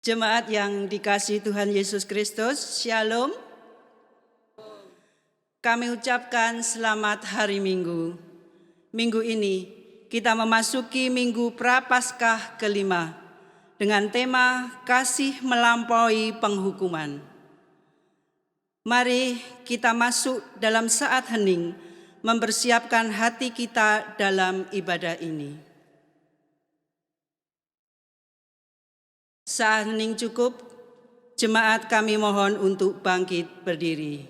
Jemaat yang dikasihi Tuhan Yesus Kristus, Shalom. Kami ucapkan selamat hari Minggu. Minggu ini kita memasuki Minggu Prapaskah kelima dengan tema Kasih Melampaui Penghukuman. Mari kita masuk dalam saat hening, mempersiapkan hati kita dalam ibadah ini. Saat hening cukup, jemaat kami mohon untuk bangkit berdiri.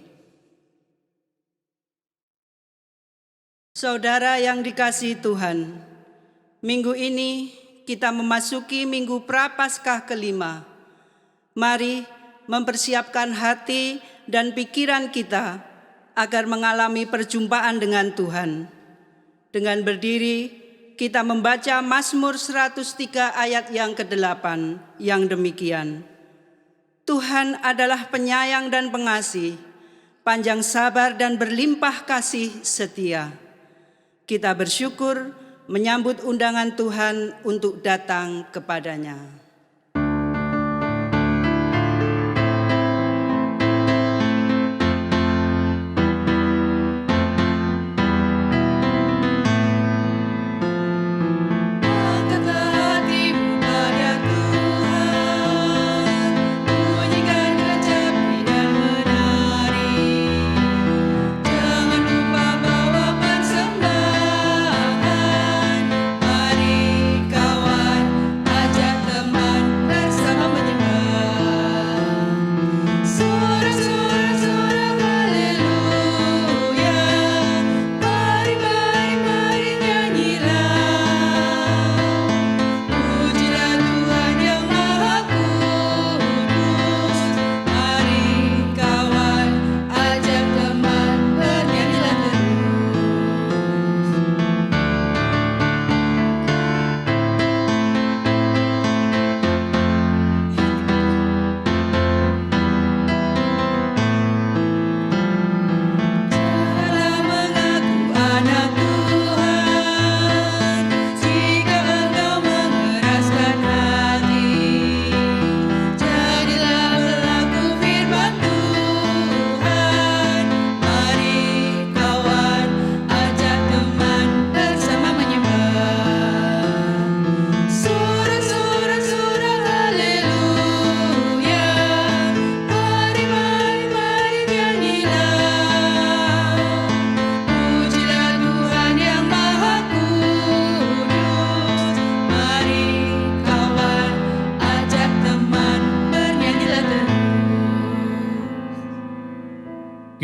Saudara yang dikasihi Tuhan, minggu ini kita memasuki Minggu Prapaskah kelima. Mari mempersiapkan hati dan pikiran kita agar mengalami perjumpaan dengan Tuhan. Dengan berdiri, kita membaca Mazmur 103 ayat yang ke-8 yang demikian. Tuhan adalah penyayang dan pengasih, panjang sabar dan berlimpah kasih setia. Kita bersyukur menyambut undangan Tuhan untuk datang kepadanya.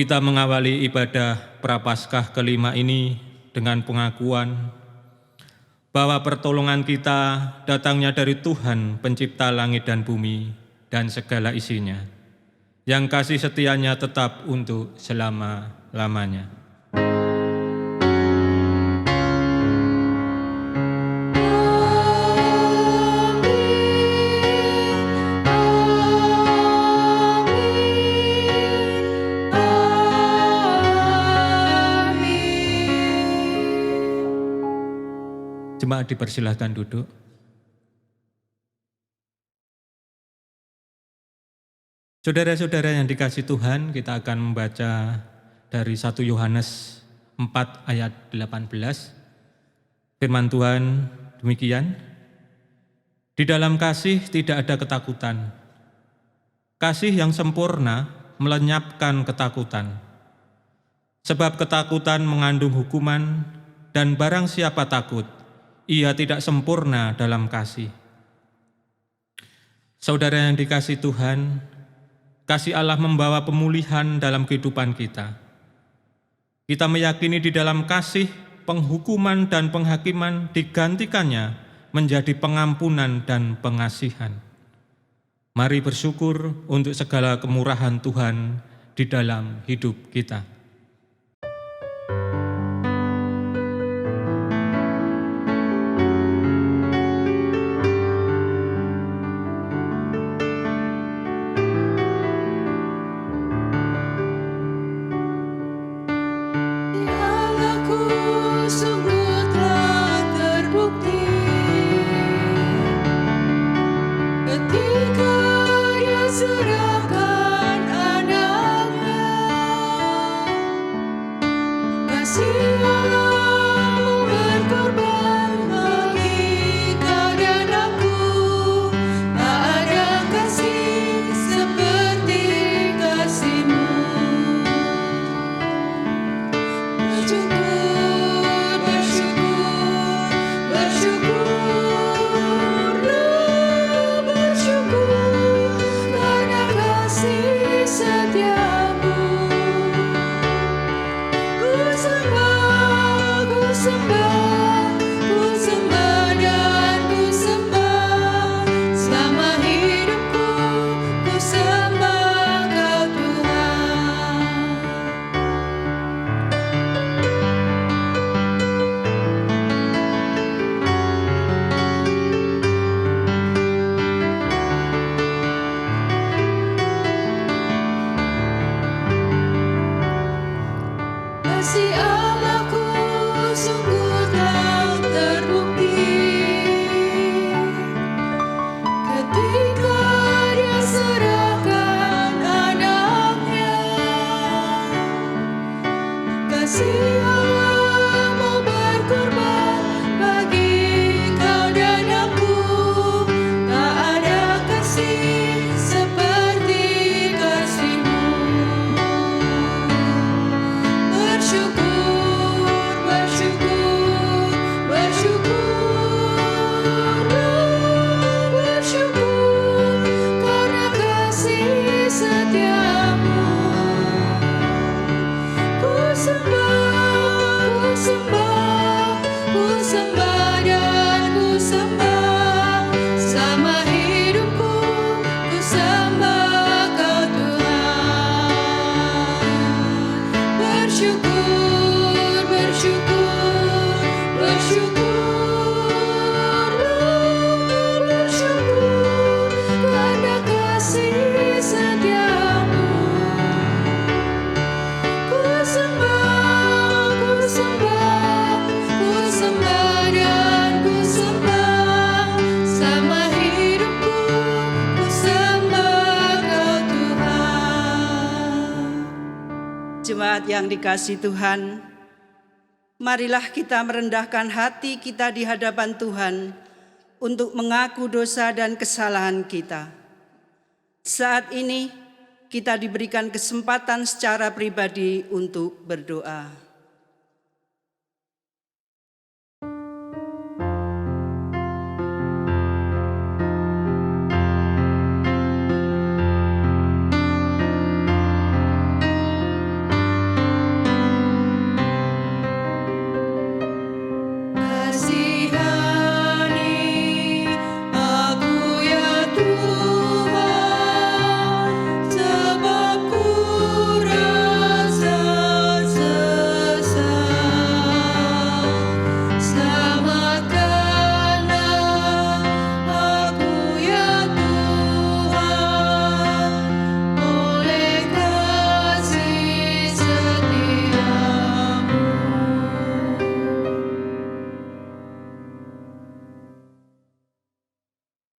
Kita mengawali ibadah Prapaskah kelima ini dengan pengakuan bahwa pertolongan kita datangnya dari Tuhan pencipta langit dan bumi dan segala isinya, yang kasih setianya tetap untuk selama-lamanya. Jemaat dipersilahkan duduk. Saudara-saudara yang dikasihi Tuhan, kita akan membaca dari 1 Yohanes 4 ayat 18. Firman Tuhan demikian, di dalam kasih tidak ada ketakutan. Kasih yang sempurna melenyapkan ketakutan. Sebab ketakutan mengandung hukuman, dan barang siapa takut, ia tidak sempurna dalam kasih. Saudara yang dikasihi Tuhan, kasih Allah membawa pemulihan dalam kehidupan kita. Kita meyakini di dalam kasih, penghukuman dan penghakiman digantikannya menjadi pengampunan dan pengasihan. Mari bersyukur untuk segala kemurahan Tuhan di dalam hidup kita. Ketika Jemaat yang dikasihi Tuhan, marilah kita merendahkan hati kita di hadapan Tuhan untuk mengaku dosa dan kesalahan kita. Saat ini kita diberikan kesempatan secara pribadi untuk berdoa.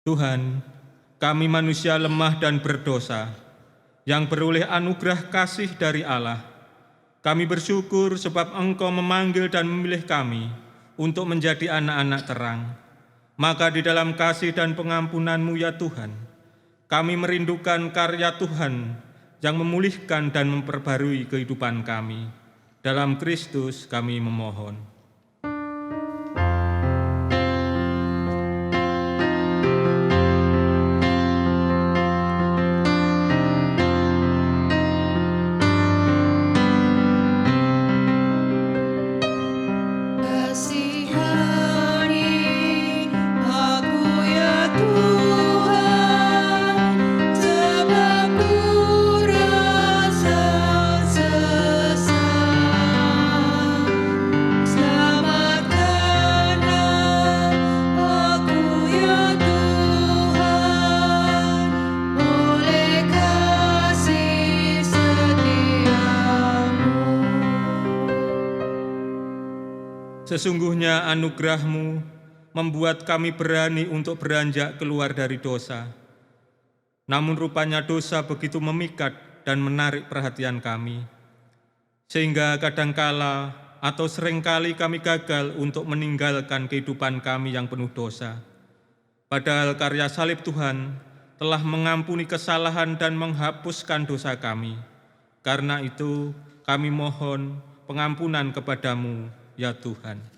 Tuhan, kami manusia lemah dan berdosa, yang beroleh anugerah kasih dari Allah. Kami bersyukur sebab Engkau memanggil dan memilih kami untuk menjadi anak-anak terang. Maka di dalam kasih dan pengampunan-Mu ya Tuhan, kami merindukan karya Tuhan yang memulihkan dan memperbarui kehidupan kami. Dalam Kristus kami memohon. Sesungguhnya anugerah-Mu membuat kami berani untuk beranjak keluar dari dosa. Namun rupanya dosa begitu memikat dan menarik perhatian kami, sehingga kadangkala atau seringkali kami gagal untuk meninggalkan kehidupan kami yang penuh dosa. Padahal karya salib Tuhan telah mengampuni kesalahan dan menghapuskan dosa kami. Karena itu kami mohon pengampunan kepada-Mu, ya Tuhan.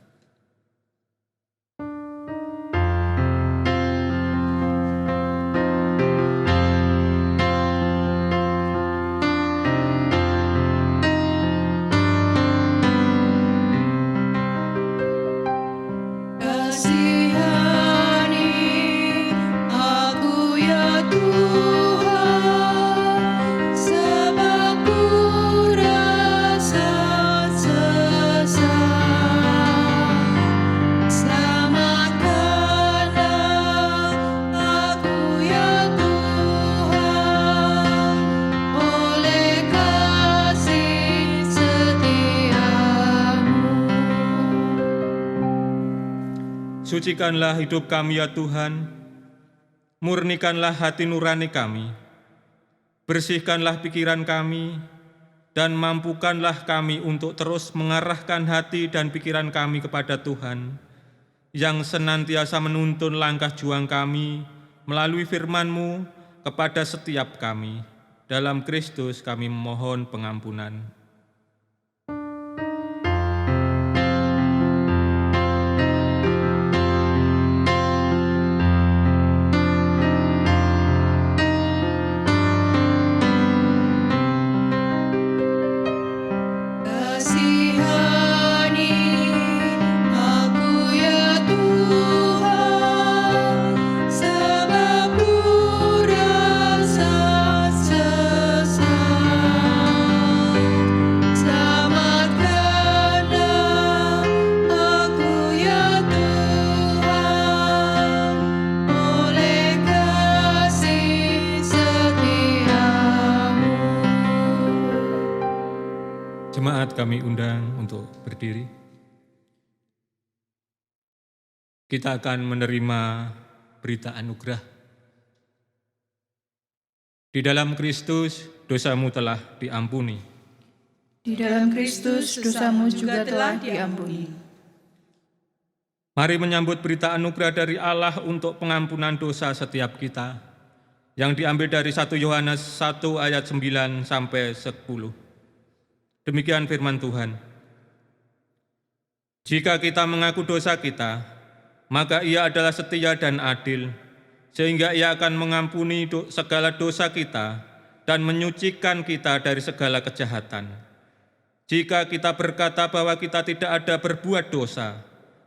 Sucikanlah hidup kami ya Tuhan, murnikanlah hati nurani kami, bersihkanlah pikiran kami, dan mampukanlah kami untuk terus mengarahkan hati dan pikiran kami kepada Tuhan, yang senantiasa menuntun langkah juang kami melalui firman-Mu kepada setiap kami. Dalam Kristus kami memohon pengampunan. Jemaat kami undang untuk berdiri. Kita akan menerima berita anugerah. Di dalam Kristus dosamu telah diampuni. Di dalam Kristus dosamu juga telah diampuni. Mari menyambut berita anugerah dari Allah untuk pengampunan dosa setiap kita, yang diambil dari 1 Yohanes 1 ayat 9 sampai 10. Demikian firman Tuhan. Jika kita mengaku dosa kita, maka Ia adalah setia dan adil, sehingga Ia akan mengampuni segala dosa kita dan menyucikan kita dari segala kejahatan. Jika kita berkata bahwa kita tidak ada berbuat dosa,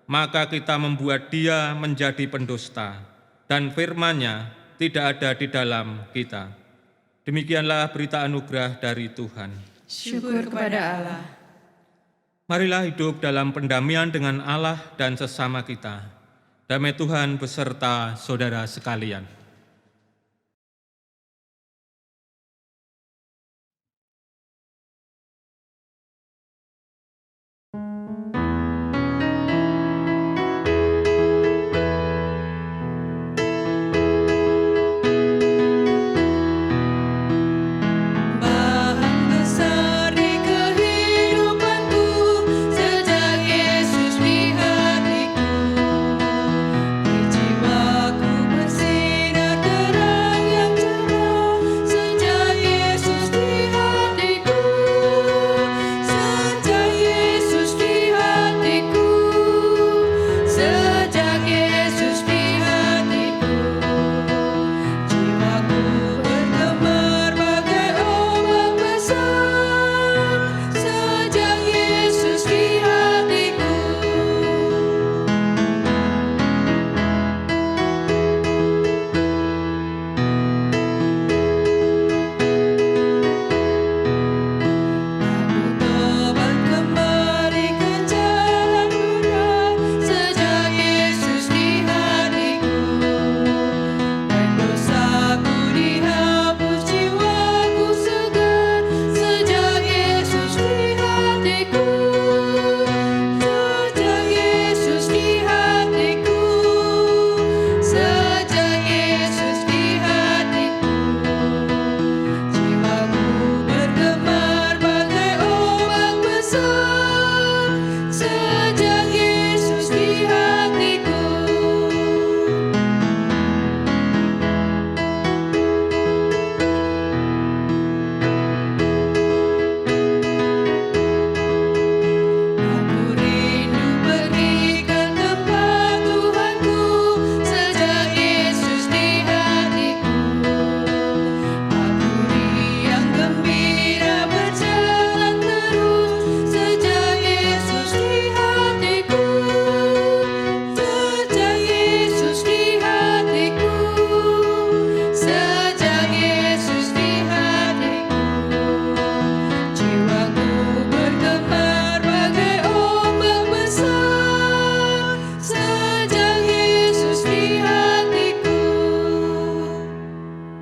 maka kita membuat Dia menjadi pendusta, dan firman-Nya tidak ada di dalam kita. Demikianlah berita anugerah dari Tuhan. Syukur kepada Allah. Marilah hidup dalam pendamaian dengan Allah dan sesama kita. Damai Tuhan beserta saudara sekalian.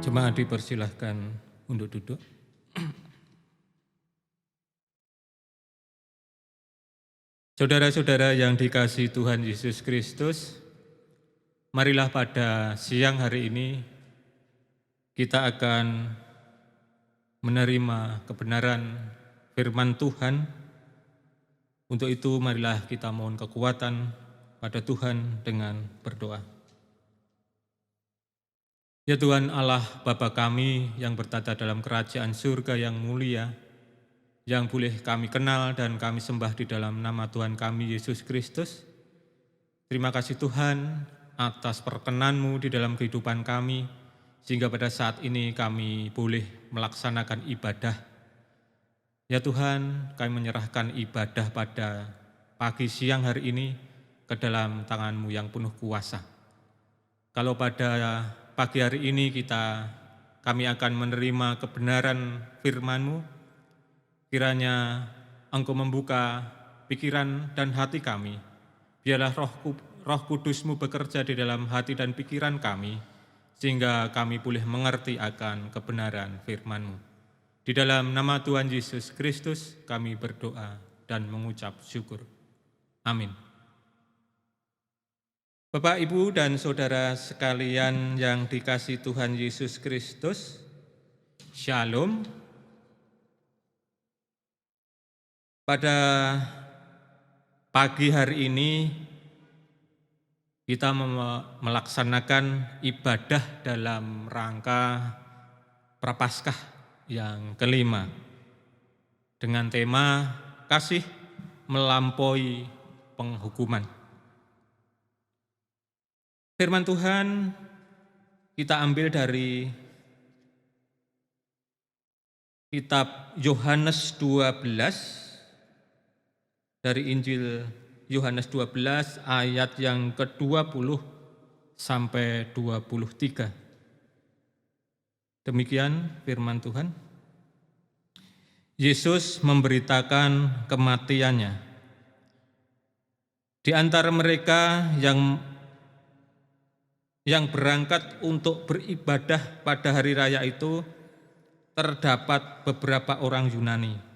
Jemaat dipersilahkan untuk duduk. Saudara-saudara yang dikasihi Tuhan Yesus Kristus, marilah pada siang hari ini kita akan menerima kebenaran firman Tuhan. Untuk itu marilah kita mohon kekuatan pada Tuhan dengan berdoa. Ya Tuhan Allah Bapa kami yang bertata dalam kerajaan surga yang mulia, yang boleh kami kenal dan kami sembah di dalam nama Tuhan kami Yesus Kristus. Terima kasih Tuhan atas perkenan-Mu di dalam kehidupan kami, sehingga pada saat ini kami boleh melaksanakan ibadah. Ya Tuhan, kami menyerahkan ibadah pada pagi siang hari ini ke dalam tangan-Mu yang penuh kuasa. Kalau pada pagi hari ini kami akan menerima kebenaran firman-Mu, kiranya Engkau membuka pikiran dan hati kami. Biarlah Roh Kudus-Mu bekerja di dalam hati dan pikiran kami, sehingga kami boleh mengerti akan kebenaran firman-Mu. Di dalam nama Tuhan Yesus Kristus kami berdoa dan mengucap syukur. Amin. Bapak, Ibu, dan Saudara sekalian yang dikasihi Tuhan Yesus Kristus, Shalom. Pada pagi hari ini kita melaksanakan ibadah dalam rangka Prapaskah yang kelima dengan tema kasih melampaui penghukuman. Firman Tuhan kita ambil dari kitab Yohanes 12, dari Injil Yohanes 12 ayat yang ke-20 sampai 23. Demikian firman Tuhan. Yesus memberitakan kematiannya. Di antara mereka yang berangkat untuk beribadah pada hari raya itu terdapat beberapa orang Yunani.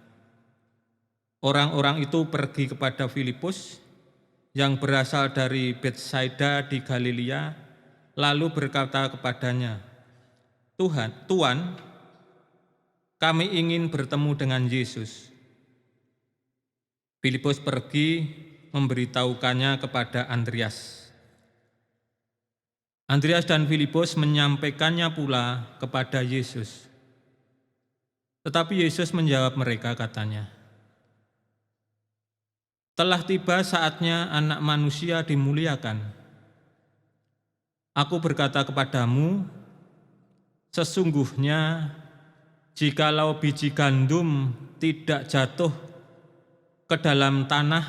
Orang-orang itu pergi kepada Filipus yang berasal dari Betsaida di Galilea, lalu berkata kepadanya, Tuan, kami ingin bertemu dengan Yesus. Filipus pergi memberitahukannya kepada Andreas. Andreas dan Filipus menyampaikannya pula kepada Yesus. Tetapi Yesus menjawab mereka, katanya, telah tiba saatnya Anak Manusia dimuliakan. Aku berkata kepadamu, sesungguhnya jikalau biji gandum tidak jatuh ke dalam tanah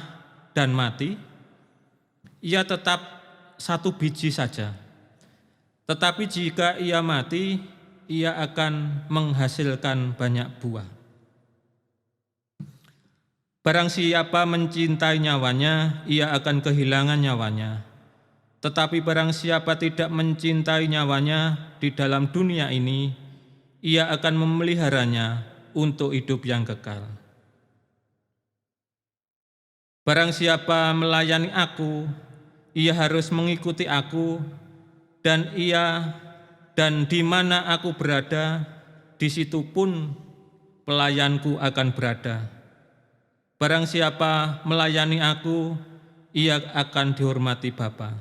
dan mati, ia tetap satu biji saja. Tetapi jika ia mati, ia akan menghasilkan banyak buah. Barang siapa mencintai nyawanya, ia akan kehilangan nyawanya. Tetapi barang siapa tidak mencintai nyawanya di dalam dunia ini, ia akan memeliharanya untuk hidup yang kekal. Barang siapa melayani aku, ia harus mengikuti aku, dan di mana aku berada, di situ pun pelayanku akan berada. Barang siapa melayani aku, ia akan dihormati Bapa.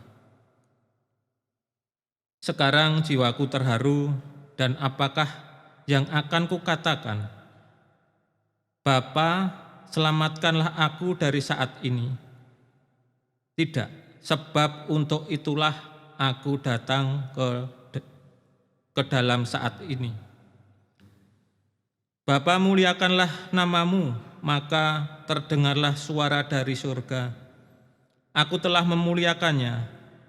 Sekarang jiwaku terharu, dan apakah yang akan kukatakan? Bapa, selamatkanlah aku dari saat ini. Tidak, sebab untuk itulah aku datang ke dalam saat ini. Bapa, muliakanlah namamu, maka terdengarlah suara dari surga. Aku telah memuliakannya,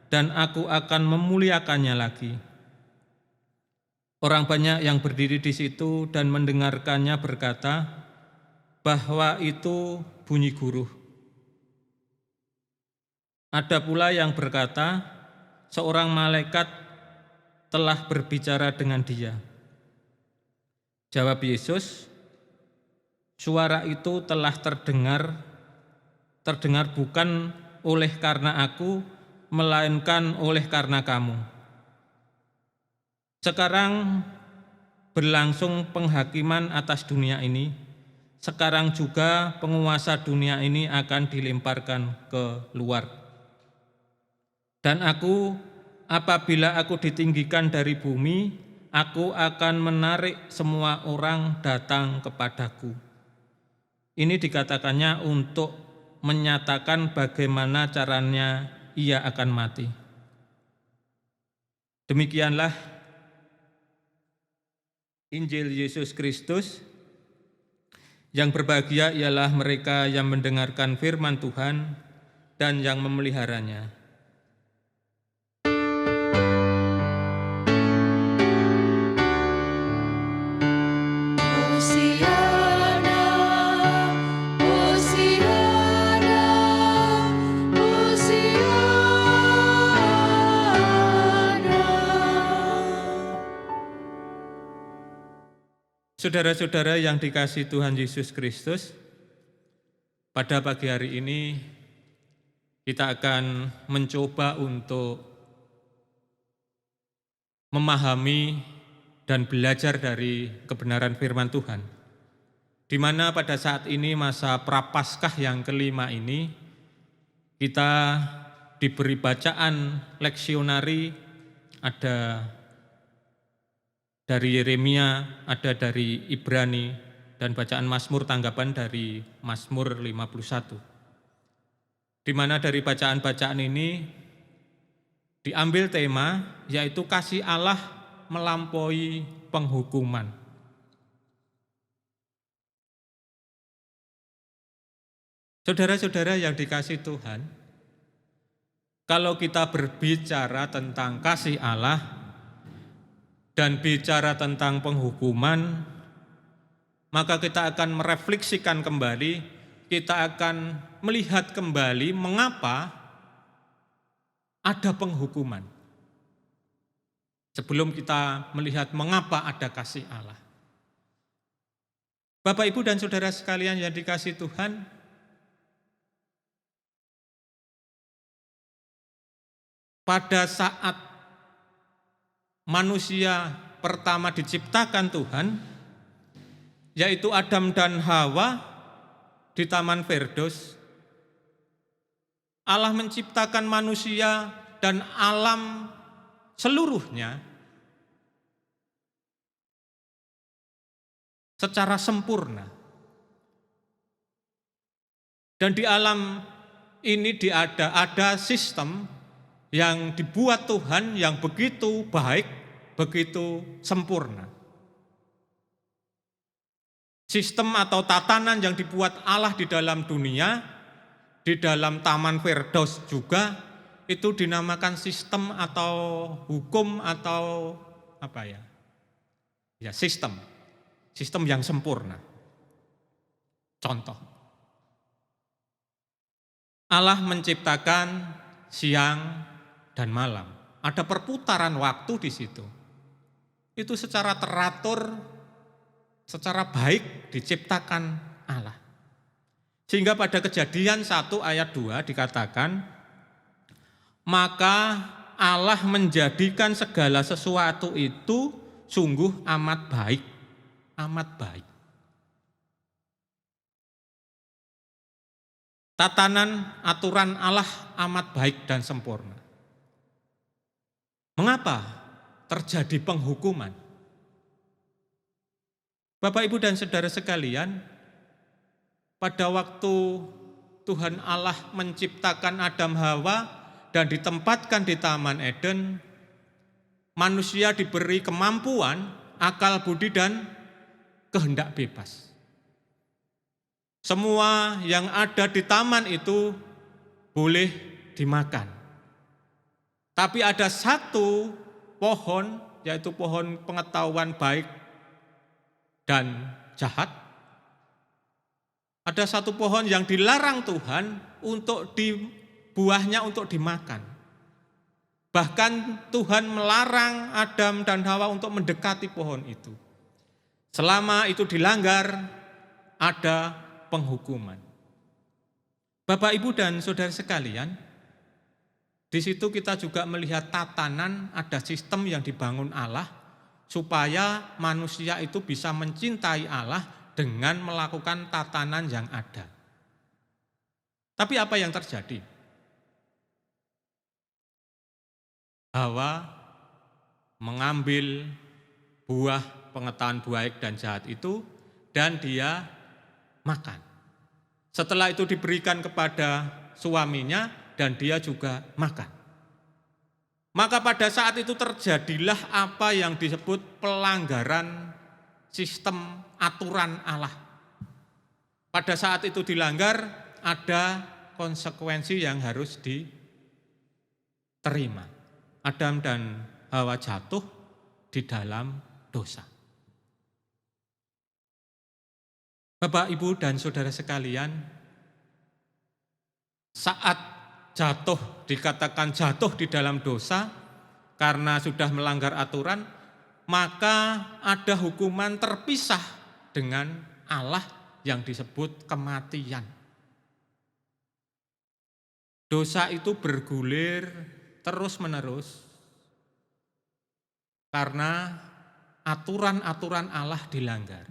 dan aku akan memuliakannya lagi. Orang banyak yang berdiri di situ dan mendengarkannya berkata bahwa itu bunyi guruh. Ada pula yang berkata, seorang malaikat telah berbicara dengan dia. Jawab Yesus, suara itu telah terdengar bukan oleh karena aku, melainkan oleh karena kamu. Sekarang berlangsung penghakiman atas dunia ini. Sekarang juga penguasa dunia ini akan dilemparkan ke luar. Dan aku, apabila aku ditinggikan dari bumi, aku akan menarik semua orang datang kepadaku. Ini dikatakannya untuk menyatakan bagaimana caranya ia akan mati. Demikianlah Injil Yesus Kristus. Yang berbahagia ialah mereka yang mendengarkan firman Tuhan dan yang memeliharanya. Saudara-saudara yang dikasihi Tuhan Yesus Kristus, pada pagi hari ini kita akan mencoba untuk memahami dan belajar dari kebenaran firman Tuhan. di mana pada saat ini masa Prapaskah yang kelima ini kita diberi bacaan leksionari, ada dari Yeremia, ada dari Ibrani, dan bacaan Mazmur tanggapan dari Mazmur 51. Di mana dari bacaan-bacaan ini diambil tema yaitu kasih Allah melampaui penghukuman. Saudara-saudara yang dikasihi Tuhan, kalau kita berbicara tentang kasih Allah dan bicara tentang penghukuman, maka kita akan merefleksikan kembali, kita akan melihat kembali mengapa ada penghukuman. Sebelum kita melihat mengapa ada kasih Allah. Bapak, Ibu, dan saudara sekalian yang dikasihi Tuhan, pada saat manusia pertama diciptakan Tuhan, yaitu Adam dan Hawa di Taman Firdaus, Allah menciptakan manusia dan alam seluruhnya secara sempurna. Dan di alam ini ada sistem yang dibuat Tuhan yang begitu baik, begitu sempurna. Sistem atau tatanan yang dibuat Allah di dalam dunia, di dalam Taman Firdaus juga, itu dinamakan sistem atau hukum atau apa ya? Ya, sistem yang sempurna. Contoh, Allah menciptakan siang dan malam. Ada perputaran waktu di situ. Itu secara teratur, secara baik diciptakan Allah. Sehingga pada Kejadian 1 ayat 2 dikatakan, maka Allah menjadikan segala sesuatu itu sungguh amat baik. Amat baik. Tatanan aturan Allah amat baik dan sempurna. Mengapa terjadi penghukuman? Bapak, Ibu, dan saudara sekalian, pada waktu Tuhan Allah menciptakan Adam Hawa dan ditempatkan di Taman Eden, manusia diberi kemampuan, akal budi, dan kehendak bebas. Semua yang ada di taman itu boleh dimakan. Tapi ada satu pohon, yaitu pohon pengetahuan baik dan jahat. Ada satu pohon yang dilarang Tuhan untuk buahnya untuk dimakan. Bahkan Tuhan melarang Adam dan Hawa untuk mendekati pohon itu. Selama itu dilanggar, ada penghukuman. Bapak, Ibu, dan saudara sekalian, di situ kita juga melihat tatanan, ada sistem yang dibangun Allah supaya manusia itu bisa mencintai Allah dengan melakukan tatanan yang ada. Tapi apa yang terjadi? Hawa mengambil buah pengetahuan baik dan jahat itu dan dia makan. Setelah itu diberikan kepada suaminya dan dia juga makan. Maka pada saat itu terjadilah apa yang disebut pelanggaran sistem aturan Allah. Pada saat itu dilanggar, ada konsekuensi yang harus diterima. Adam dan Hawa jatuh di dalam dosa. Bapak, Ibu, dan saudara sekalian, saat dikatakan jatuh di dalam dosa karena sudah melanggar aturan, maka ada hukuman terpisah dengan Allah yang disebut kematian. Dosa itu bergulir terus-menerus karena aturan-aturan Allah dilanggar.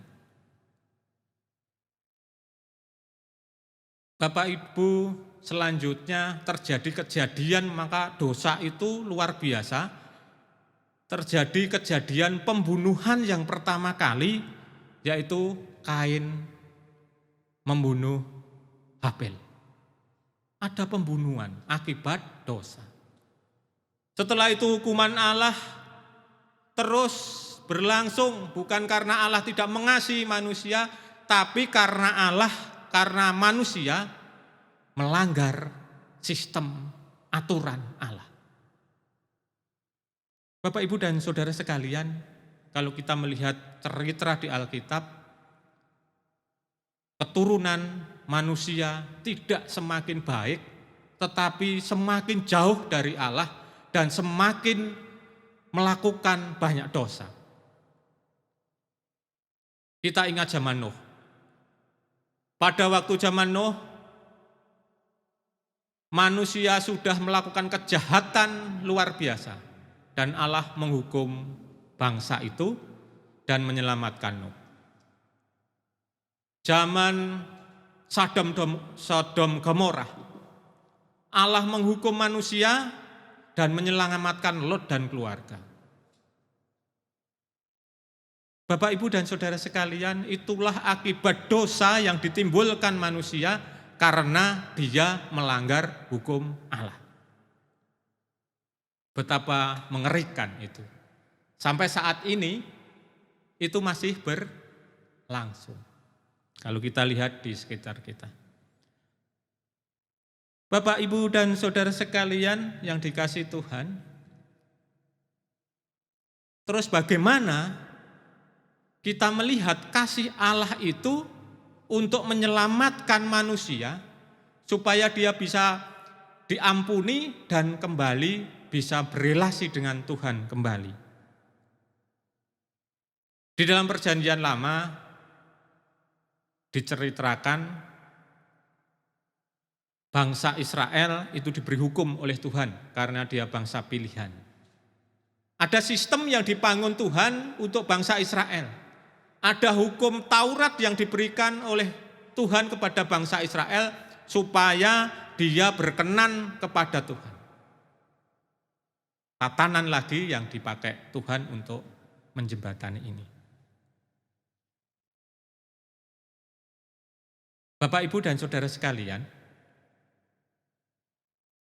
Bapak Ibu, selanjutnya terjadi kejadian, maka dosa itu luar biasa. Terjadi kejadian pembunuhan yang pertama kali, yaitu Kain membunuh Habel. Ada pembunuhan akibat dosa. Setelah itu hukuman Allah terus berlangsung, bukan karena Allah tidak mengasihi manusia, tapi karena manusia melanggar sistem aturan Allah. Bapak, Ibu, dan saudara sekalian, kalau kita melihat cerita di Alkitab, keturunan manusia tidak semakin baik, tetapi semakin jauh dari Allah dan semakin melakukan banyak dosa. Kita ingat zaman Nuh. Pada waktu zaman Nuh, manusia sudah melakukan kejahatan luar biasa. Dan Allah menghukum bangsa itu dan menyelamatkan Nuh. Zaman Sodom Gomorrah, Allah menghukum manusia dan menyelamatkan Lot dan keluarga. Bapak, Ibu, dan saudara sekalian, itulah akibat dosa yang ditimbulkan manusia karena dia melanggar hukum Allah. Betapa mengerikan itu. Sampai saat ini itu masih berlangsung. Kalau kita lihat di sekitar kita. Bapak, Ibu, dan saudara sekalian yang dikasihi Tuhan, terus bagaimana kita melihat kasih Allah itu untuk menyelamatkan manusia supaya dia bisa diampuni dan kembali bisa berelasi dengan Tuhan kembali. Di dalam Perjanjian Lama diceritakan bangsa Israel itu diberi hukum oleh Tuhan karena dia bangsa pilihan. Ada sistem yang dibangun Tuhan untuk bangsa Israel. Ada hukum Taurat yang diberikan oleh Tuhan kepada bangsa Israel supaya dia berkenan kepada Tuhan. Tatanan lagi yang dipakai Tuhan untuk menjembatani ini. Bapak, Ibu, dan saudara sekalian,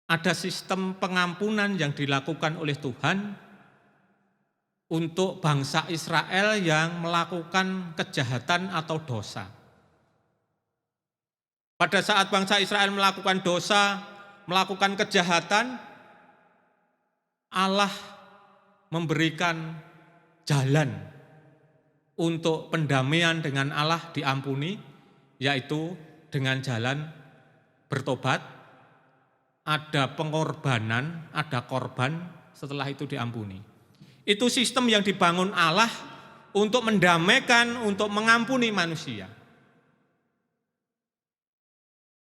ada sistem pengampunan yang dilakukan oleh Tuhan untuk bangsa Israel yang melakukan kejahatan atau dosa. Pada saat bangsa Israel melakukan dosa, melakukan kejahatan, Allah memberikan jalan untuk pendamaian dengan Allah diampuni, yaitu dengan jalan bertobat, ada pengorbanan, ada korban, setelah itu diampuni. Itu sistem yang dibangun Allah untuk mendamaikan, untuk mengampuni manusia.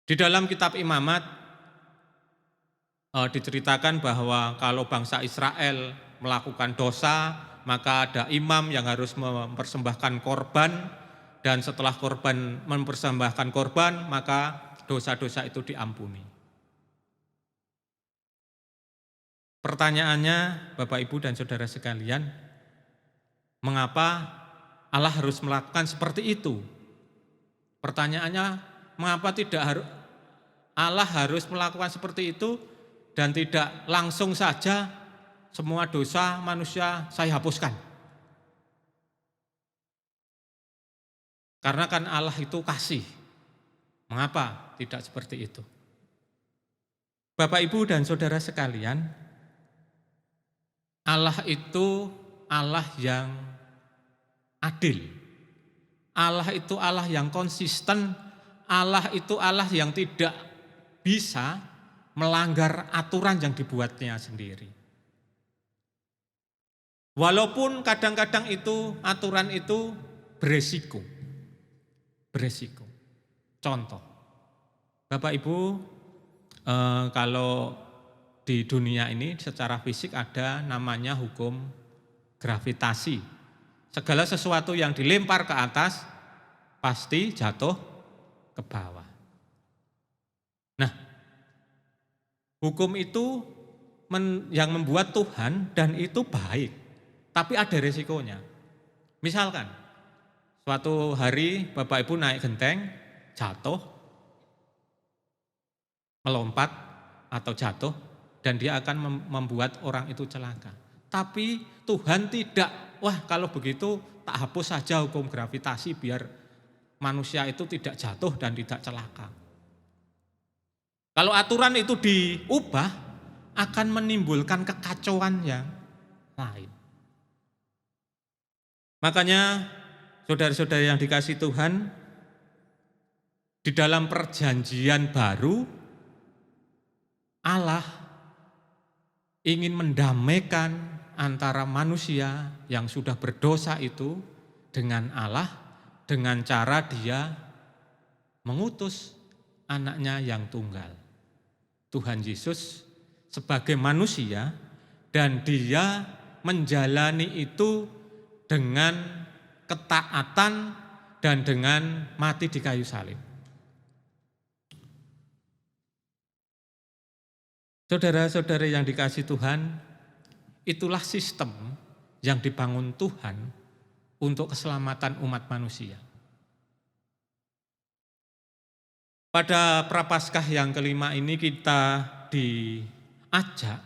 Di dalam kitab Imamat diceritakan bahwa kalau bangsa Israel melakukan dosa, maka ada imam yang harus mempersembahkan korban, dan setelah korban mempersembahkan korban, maka dosa-dosa itu diampuni. Pertanyaannya, Bapak, Ibu, dan saudara sekalian, mengapa Allah harus melakukan seperti itu? Pertanyaannya, mengapa tidak Allah harus melakukan seperti itu dan tidak langsung saja semua dosa manusia saya hapuskan? Karena kan Allah itu kasih. Mengapa tidak seperti itu? Bapak, Ibu, dan saudara sekalian, Allah itu Allah yang adil. Allah itu Allah yang konsisten. Allah itu Allah yang tidak bisa melanggar aturan yang dibuatnya sendiri. Walaupun kadang-kadang itu aturan itu beresiko. Contoh, Bapak, Ibu, kalau di dunia ini secara fisik ada namanya hukum gravitasi. Segala sesuatu yang dilempar ke atas pasti jatuh ke bawah. Nah, hukum itu yang membuat Tuhan dan itu baik, tapi ada resikonya. Misalkan, suatu hari Bapak Ibu naik genteng, jatuh, melompat atau jatuh, dan dia akan membuat orang itu celaka. Tapi Tuhan tidak, wah kalau begitu tak hapus saja hukum gravitasi biar manusia itu tidak jatuh dan tidak celaka. Kalau aturan itu diubah, akan menimbulkan kekacauan yang lain. Makanya saudara-saudara yang dikasihi Tuhan, di dalam perjanjian baru, Allah ingin mendamaikan antara manusia yang sudah berdosa itu dengan Allah, dengan cara dia mengutus anaknya yang tunggal, Tuhan Yesus sebagai manusia, dan dia menjalani itu dengan ketaatan dan dengan mati di kayu salib. Saudara-saudara yang dikasihi Tuhan, itulah sistem yang dibangun Tuhan untuk keselamatan umat manusia. Pada Prapaskah yang kelima ini kita diajak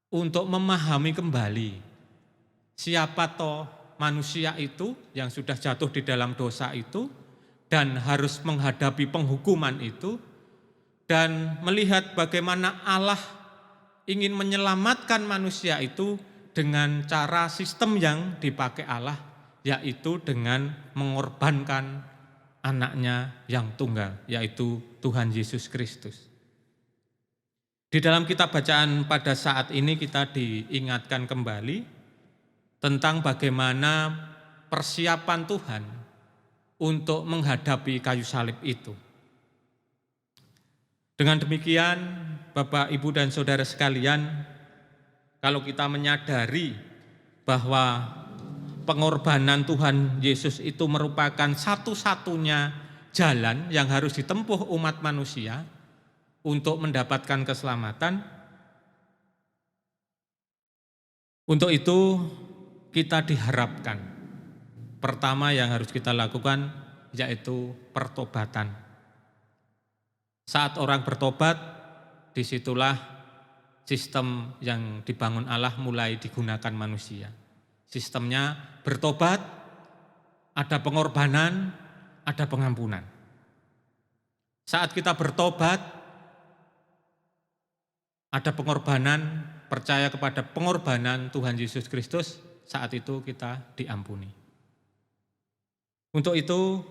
untuk memahami kembali siapa toh manusia itu yang sudah jatuh di dalam dosa itu dan harus menghadapi penghukuman itu, dan melihat bagaimana Allah ingin menyelamatkan manusia itu dengan cara sistem yang dipakai Allah, yaitu dengan mengorbankan anaknya yang tunggal, yaitu Tuhan Yesus Kristus. Di dalam kitab bacaan pada saat ini kita diingatkan kembali tentang bagaimana persiapan Tuhan untuk menghadapi kayu salib itu. Dengan demikian, Bapak, Ibu, dan Saudara sekalian, kalau kita menyadari bahwa pengorbanan Tuhan Yesus itu merupakan satu-satunya jalan yang harus ditempuh umat manusia untuk mendapatkan keselamatan. Untuk itu kita diharapkan, pertama yang harus kita lakukan yaitu pertobatan. Saat orang bertobat, disitulah sistem yang dibangun Allah mulai digunakan manusia. Sistemnya bertobat, ada pengorbanan, ada pengampunan. Saat kita bertobat, ada pengorbanan, percaya kepada pengorbanan Tuhan Yesus Kristus, saat itu kita diampuni. Untuk itu,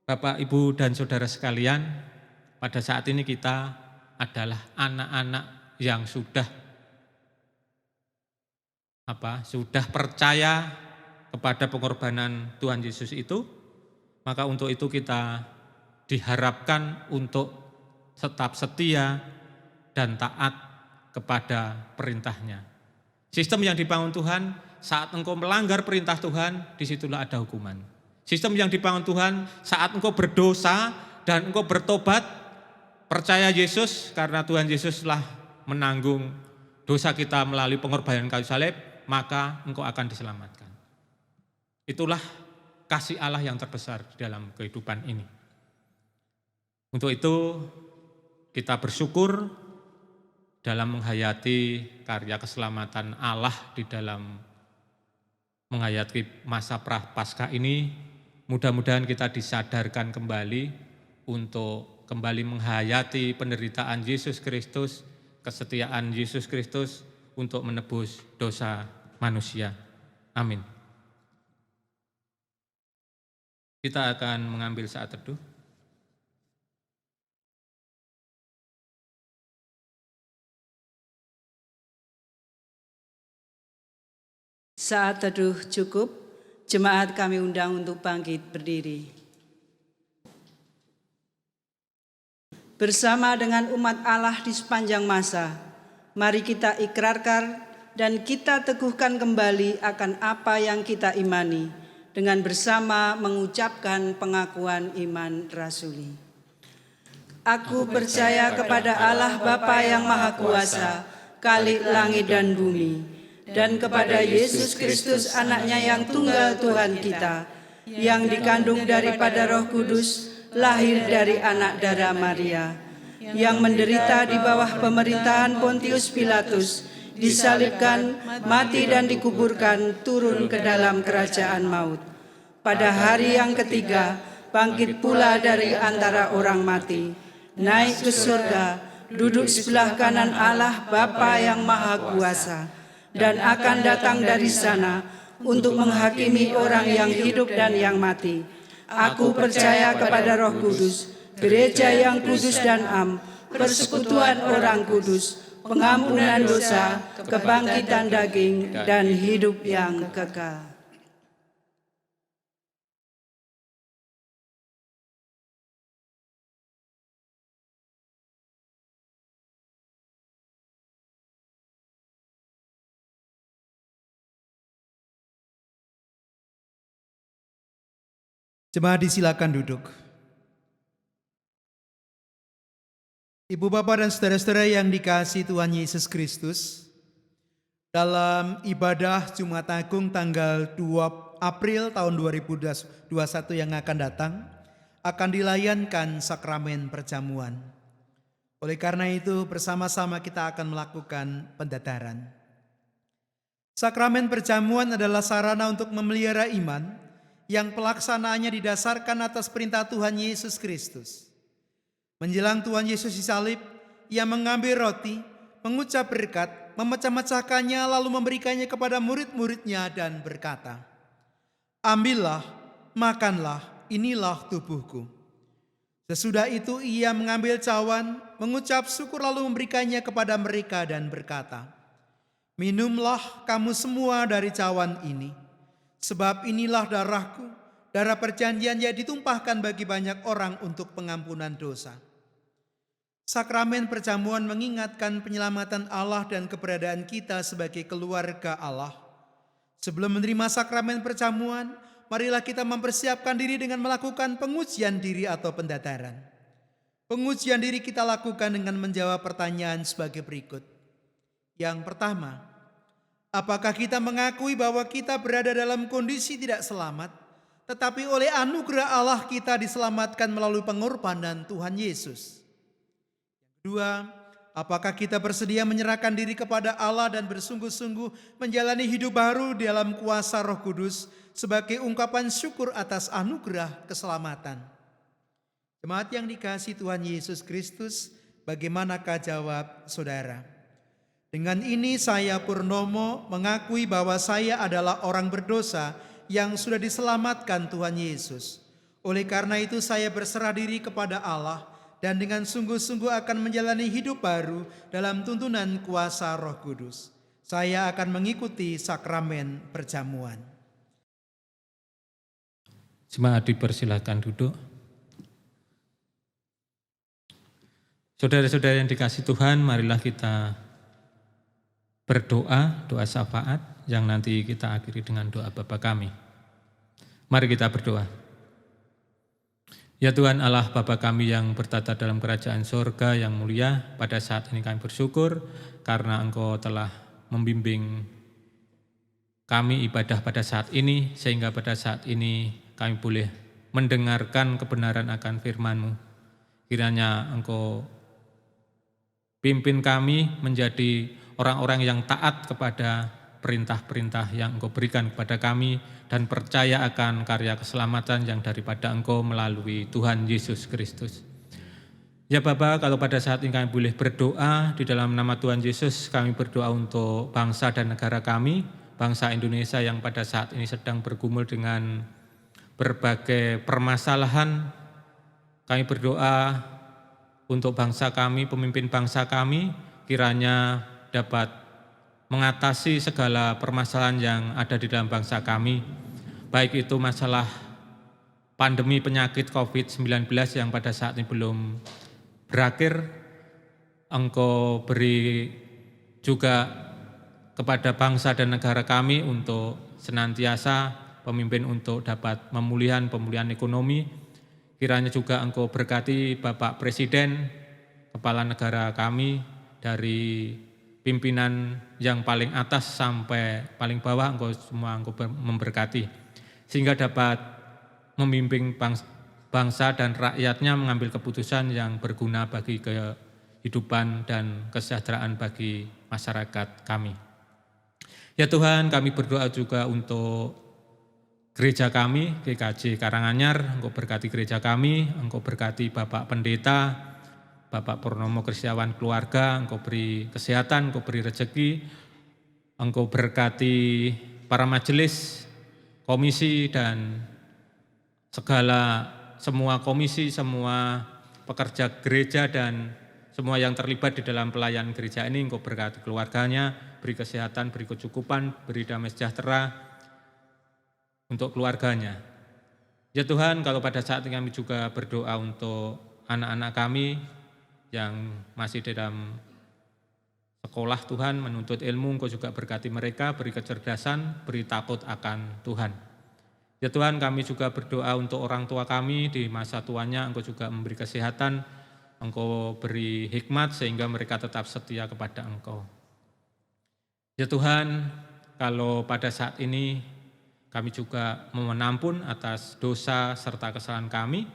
Bapak, Ibu, dan Saudara sekalian, pada saat ini kita adalah anak-anak yang sudah percaya kepada pengorbanan Tuhan Yesus itu, maka untuk itu kita diharapkan untuk tetap setia dan taat kepada perintahnya. Sistem yang dibangun Tuhan, saat engkau melanggar perintah Tuhan, disitulah ada hukuman. Sistem yang dibangun Tuhan, saat engkau berdosa dan engkau bertobat, percaya Yesus, karena Tuhan Yesus telah menanggung dosa kita melalui pengorbanan kayu salib, maka engkau akan diselamatkan. Itulah kasih Allah yang terbesar di dalam kehidupan ini. Untuk itu kita bersyukur dalam menghayati karya keselamatan Allah di dalam menghayati masa Prapaskah ini. Mudah-mudahan kita disadarkan kembali untuk kembali menghayati penderitaan Yesus Kristus, kesetiaan Yesus Kristus untuk menebus dosa manusia. Amin. Kita akan mengambil saat teduh. Saat teduh cukup, jemaat kami undang untuk bangkit berdiri. Bersama dengan umat Allah di sepanjang masa, mari kita ikrarkan dan kita teguhkan kembali akan apa yang kita imani dengan bersama mengucapkan pengakuan iman rasuli. Aku percaya kepada Allah Bapa yang Maha Kuasa, Khalik langit dan bumi, dan kepada Yesus Kristus anaknya yang tunggal Tuhan kita, yang dikandung daripada Roh Kudus, lahir dari anak darah Maria, yang menderita di bawah pemerintahan Pontius Pilatus, disalibkan, mati dan dikuburkan, turun ke dalam kerajaan maut. Pada hari yang ketiga, bangkit pula dari antara orang mati, naik ke surga, duduk sebelah kanan Allah Bapa yang Maha Kuasa, dan akan datang dari sana untuk menghakimi orang yang hidup dan yang mati. Aku percaya kepada Roh Kudus, gereja yang kudus dan am, persekutuan orang kudus, pengampunan dosa, kebangkitan daging, dan hidup yang kekal. Jemaat disilakan duduk. Ibu bapak dan saudara-saudara yang dikasihi Tuhan Yesus Kristus, dalam ibadah Jumat Agung tanggal 2 April tahun 2021 yang akan datang, akan dilayankan sakramen perjamuan. Oleh karena itu bersama-sama kita akan melakukan pendadaran. Sakramen perjamuan adalah sarana untuk memelihara iman yang pelaksanaannya didasarkan atas perintah Tuhan Yesus Kristus. Menjelang Tuhan Yesus disalib, Ia mengambil roti, mengucap berkat, memecah-mecahkannya lalu memberikannya kepada murid-muridnya dan berkata, "Ambillah, makanlah, inilah tubuhku." Sesudah itu Ia mengambil cawan, mengucap syukur lalu memberikannya kepada mereka dan berkata, "Minumlah kamu semua dari cawan ini. Sebab inilah darahku, darah perjanjian yang ditumpahkan bagi banyak orang untuk pengampunan dosa." Sakramen perjamuan mengingatkan penyelamatan Allah dan keberadaan kita sebagai keluarga Allah. Sebelum menerima sakramen perjamuan, marilah kita mempersiapkan diri dengan melakukan pengujian diri atau pendadaran. Pengujian diri kita lakukan dengan menjawab pertanyaan sebagai berikut. Yang pertama, apakah kita mengakui bahwa kita berada dalam kondisi tidak selamat, tetapi oleh anugerah Allah kita diselamatkan melalui pengorbanan Tuhan Yesus? Yang kedua, apakah kita bersedia menyerahkan diri kepada Allah dan bersungguh-sungguh menjalani hidup baru dalam kuasa Roh Kudus sebagai ungkapan syukur atas anugerah keselamatan? Jemaat yang dikasihi Tuhan Yesus Kristus, bagaimanakah jawab saudara? Dengan ini saya Purnomo mengakui bahwa saya adalah orang berdosa yang sudah diselamatkan Tuhan Yesus. Oleh karena itu saya berserah diri kepada Allah dan dengan sungguh-sungguh akan menjalani hidup baru dalam tuntunan kuasa Roh Kudus. Saya akan mengikuti sakramen perjamuan. Jemaat dipersilakan duduk. Saudara-saudara yang dikasihi Tuhan, marilah kita berdoa, doa syafaat yang nanti kita akhiri dengan doa Bapa kami. Mari kita berdoa. Ya Tuhan Allah Bapa kami yang bertata dalam kerajaan sorga yang mulia, pada saat ini kami bersyukur karena Engkau telah membimbing kami ibadah pada saat ini, sehingga pada saat ini kami boleh mendengarkan kebenaran akan firman-Mu. Kiranya Engkau pimpin kami menjadi orang-orang yang taat kepada perintah-perintah yang Engkau berikan kepada kami dan percaya akan karya keselamatan yang daripada Engkau melalui Tuhan Yesus Kristus. Ya Bapa, kalau pada saat ini kami boleh berdoa di dalam nama Tuhan Yesus, kami berdoa untuk bangsa dan negara kami, bangsa Indonesia yang pada saat ini sedang bergumul dengan berbagai permasalahan. Kami berdoa untuk bangsa kami, pemimpin bangsa kami, kiranya dapat mengatasi segala permasalahan yang ada di dalam bangsa kami, baik itu masalah pandemi penyakit COVID-19 yang pada saat ini belum berakhir. Engkau beri juga kepada bangsa dan negara kami untuk senantiasa pemimpin untuk dapat pemulihan ekonomi. Kiranya juga Engkau berkati Bapak Presiden, Kepala Negara kami, dari pimpinan yang paling atas sampai paling bawah, Engkau memberkati, sehingga dapat memimpin bangsa dan rakyatnya mengambil keputusan yang berguna bagi kehidupan dan kesejahteraan bagi masyarakat kami. Ya Tuhan, kami berdoa juga untuk gereja kami, GKJ Karanganyar. Engkau berkati gereja kami, Engkau berkati Bapak Pendeta, Bapak Purnomo Kristiawan keluarga, Engkau beri kesehatan, Engkau beri rezeki, Engkau berkati para majelis, komisi, dan semua komisi, semua pekerja gereja, dan semua yang terlibat di dalam pelayanan gereja ini. Engkau berkati keluarganya, beri kesehatan, beri kecukupan, beri damai sejahtera untuk keluarganya. Ya Tuhan, kalau pada saat ini kami juga berdoa untuk anak-anak kami yang masih dalam sekolah Tuhan, menuntut ilmu, Engkau juga berkati mereka, beri kecerdasan, beri takut akan Tuhan. Ya Tuhan, kami juga berdoa untuk orang tua kami di masa tuanya, Engkau juga memberi kesehatan, Engkau beri hikmat sehingga mereka tetap setia kepada Engkau. Ya Tuhan, kalau pada saat ini kami juga memohon ampun atas dosa serta kesalahan kami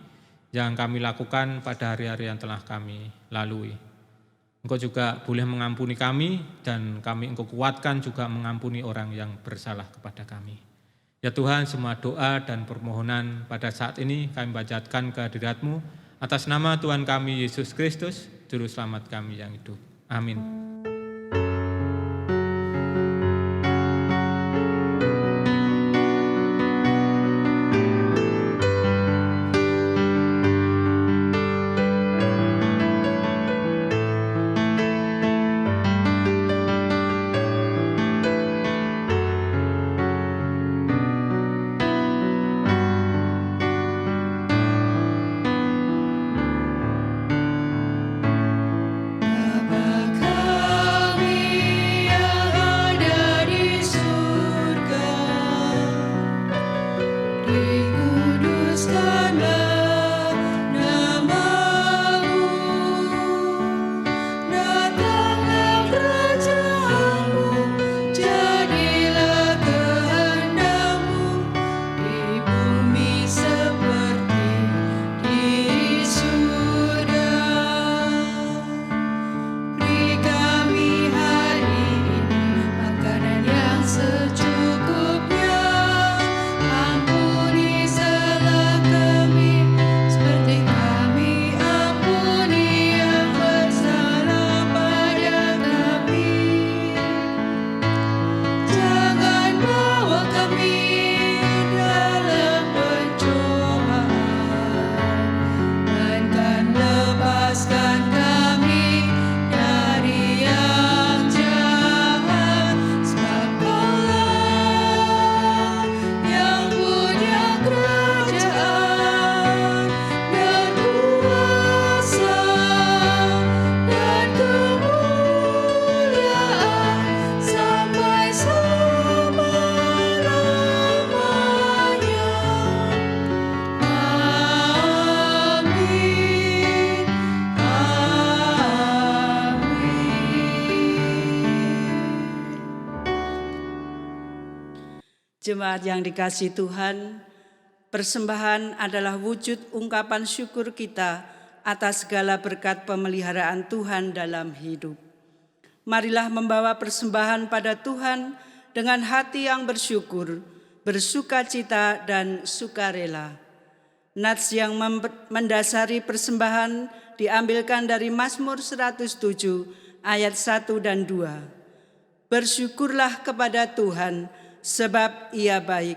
yang kami lakukan pada hari-hari yang telah kami lalui. Engkau juga boleh mengampuni kami, dan kami Engkau kuatkan juga mengampuni orang yang bersalah kepada kami. Ya Tuhan, semua doa dan permohonan pada saat ini kami panjatkan ke hadirat-Mu atas nama Tuhan kami Yesus Kristus, Juru Selamat kami yang hidup. Amin. Jemaat yang dikasihi Tuhan, persembahan adalah wujud ungkapan syukur kita atas segala berkat pemeliharaan Tuhan dalam hidup. Marilah membawa persembahan pada Tuhan dengan hati yang bersyukur, bersukacita dan sukarela. Nats yang mendasari persembahan diambilkan dari Mazmur 107 ayat 1 dan 2. Bersyukurlah kepada Tuhan, sebab Ia baik,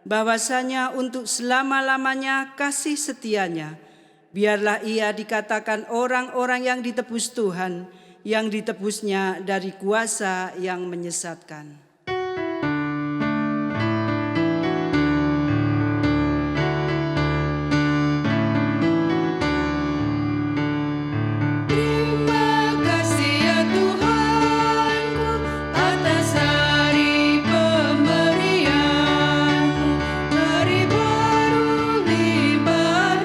bahwasanya untuk selama-lamanya kasih setianya. Biarlah Ia dikatakan orang-orang yang ditebus Tuhan, yang ditebusnya dari kuasa yang menyesatkan. Hari baru limpah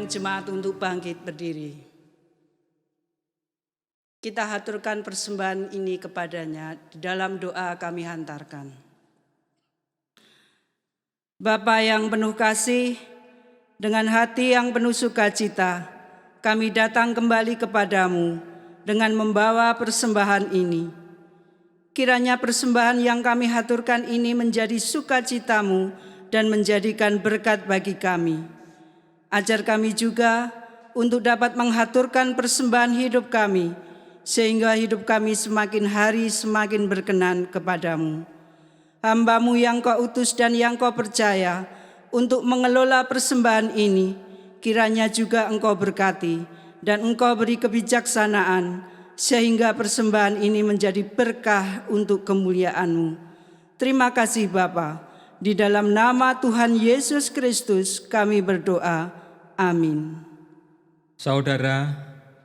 mengundang jemaat untuk bangkit berdiri. Kita haturkan persembahan ini kepadanya, di dalam doa kami hantarkan. Bapa yang penuh kasih, dengan hati yang penuh sukacita, kami datang kembali kepadamu dengan membawa persembahan ini. Kiranya persembahan yang kami haturkan ini menjadi sukacitamu dan menjadikan berkat bagi kami. Ajar kami juga untuk dapat menghaturkan persembahan hidup kami, sehingga hidup kami semakin hari semakin berkenan kepadamu. Hamba-Mu yang Kau utus dan yang Kau percaya untuk mengelola persembahan ini, kiranya juga Engkau berkati dan Engkau beri kebijaksanaan, sehingga persembahan ini menjadi berkah untuk kemuliaan-Mu. Terima kasih Bapa. Di dalam nama Tuhan Yesus Kristus kami berdoa. Amin. Saudara,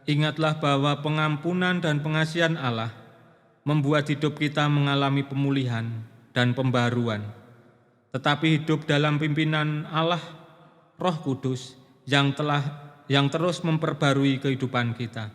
ingatlah bahwa pengampunan dan pengasihan Allah membuat hidup kita mengalami pemulihan dan pembaruan. Tetapi hidup dalam pimpinan Allah, Roh Kudus yang terus memperbarui kehidupan kita.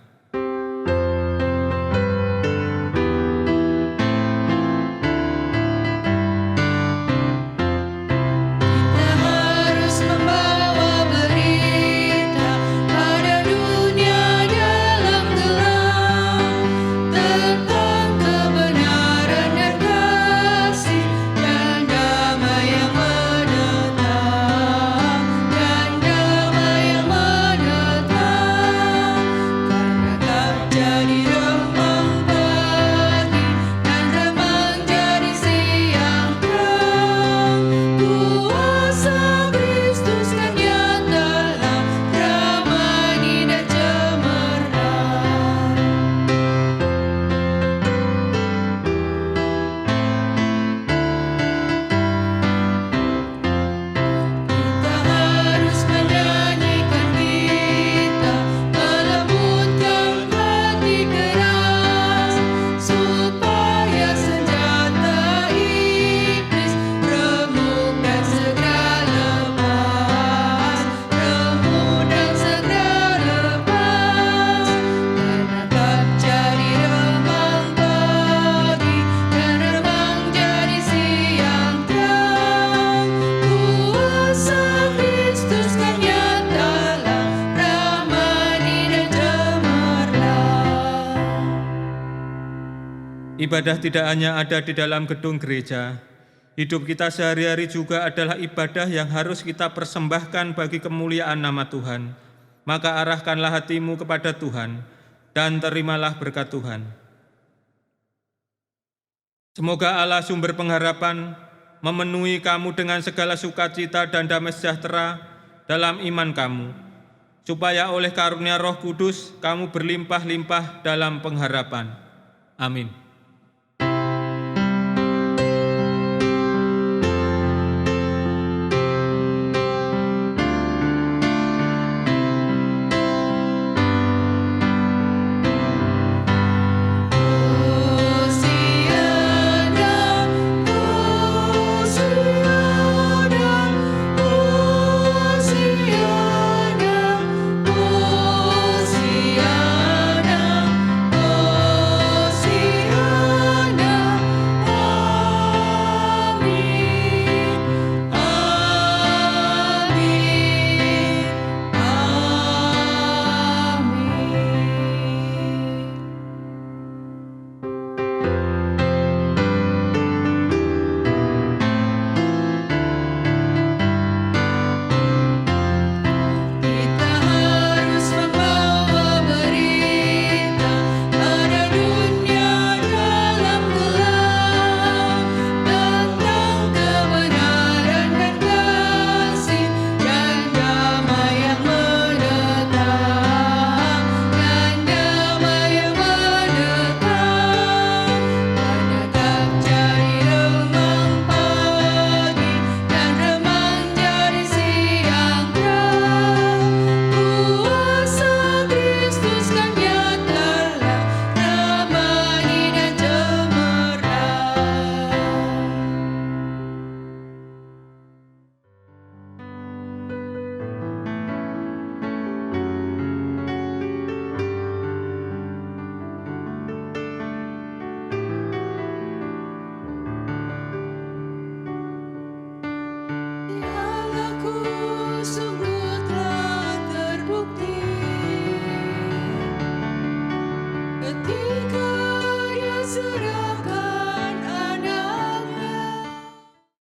Ibadah tidak hanya ada di dalam gedung gereja, hidup kita sehari-hari juga adalah ibadah yang harus kita persembahkan bagi kemuliaan nama Tuhan. Maka arahkanlah hatimu kepada Tuhan dan terimalah berkat Tuhan. Semoga Allah sumber pengharapan memenuhi kamu dengan segala sukacita dan damai sejahtera dalam iman kamu, supaya oleh karunia Roh Kudus kamu berlimpah-limpah dalam pengharapan. Amin.